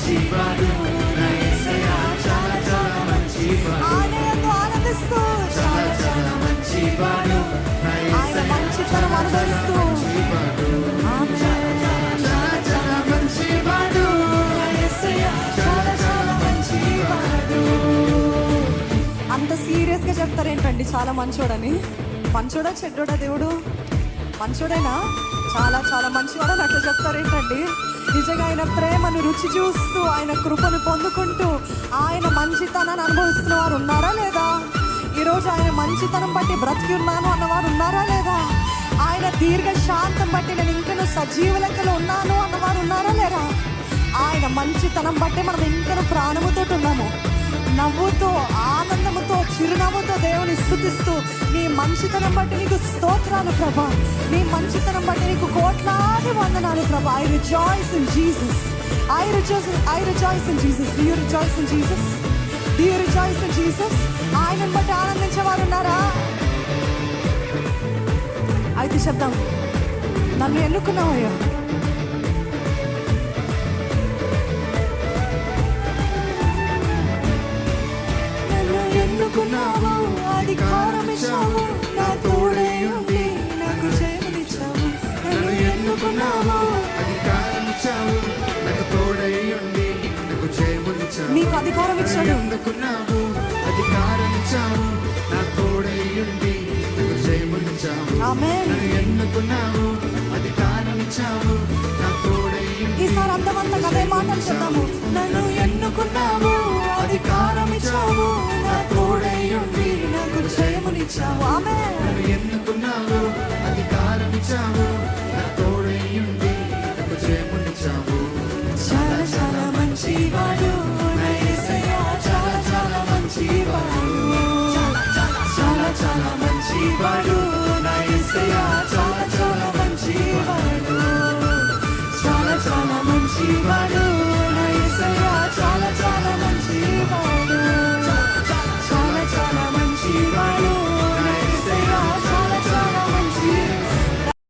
మంచివాడు నా యేసయ్య చాలా చాలా మంచివాడు. ఆయన యందు ఆనందిస్తూ చాలా చాలా మంచివాడు నా యేసయ్య ఆయన మంచితనం అనుభవిస్తూ అంత సీరియస్గా చెప్తారేంటండి చాలా మంచోడని? మంచోడా చెడ్డోడా దేవుడు? మంచోడైనా చాలా చాలా మంచివాడని అట్లా చెప్తారేంటండి? నిజంగా ఆయన ప్రేమను రుచి చూస్తూ ఆయన కృపను పొందుకుంటూ ఆయన మంచితనాన్ని అనుభవిస్తున్న వారు ఉన్నారా లేదా? ఈరోజు ఆయన మంచితనం బట్టి బ్రతికి ఉన్నాను అన్నవారు ఉన్నారా లేదా? ఆయన దీర్ఘ శాంతం బట్టి నేను ఇంకను సజీవ లెక్కలో ఉన్నాను అన్నవారు ఉన్నారా లేరా? ఆయన మంచితనం బట్టి మనం ఇంకను ప్రాణముతో ఉన్నాము, నవ్వుతో ఆనందముతో చిరునవ్వుతో దేవుని స్తుతిస్తూ నీ మంచితనం బట్టి నీకు స్తోత్రాలు ప్రభా, నీ మంచితనం బట్టి నీకు కోట్లాది వందనాలు ప్రభా. I rejoice in Jesus. I rejoice in Jesus. Do you rejoice in Jesus? Do you rejoice in Jesus? ఆయనను బట్టి ఆనందించేవారు ఉన్నారా? అయితే చెప్దాం, నన్ను ఎన్నుకున్నావయ్యా, ఎన్నుకున్నావు, అధికారం ఇచ్చావు, నా తోడై ఉండి నాకు జయమిచ్చావు. నన్ను ఎన్నుకున్నావు, అధికారం ఇచ్చావు, నాకు తోడై ఉండి నాకు జయమిచ్చావు. నీకు అధికారం ఇచ్చాడు, ఎన్నుకున్నావు, అధికారం ఇచ్చావు, నా తోడై ఉండి నాకు జయమిచ్చావు. ఆమేన్. నన్ను ఎన్నుకున్నావు, అధికారం ఇచ్చావు, నా తోడై ఉండి. ఈసారి అంతమంతా అదే మాటలు చెప్తాము. నన్ను ఎన్నుకున్నావు, అధికారం ఇచ్చావు, నా తోడై ఉండి నాకు జయమునిచ్చావు. ఆమేన్. నన్ను ఎన్నుకున్నావు, అధికారం ఇచ్చావు,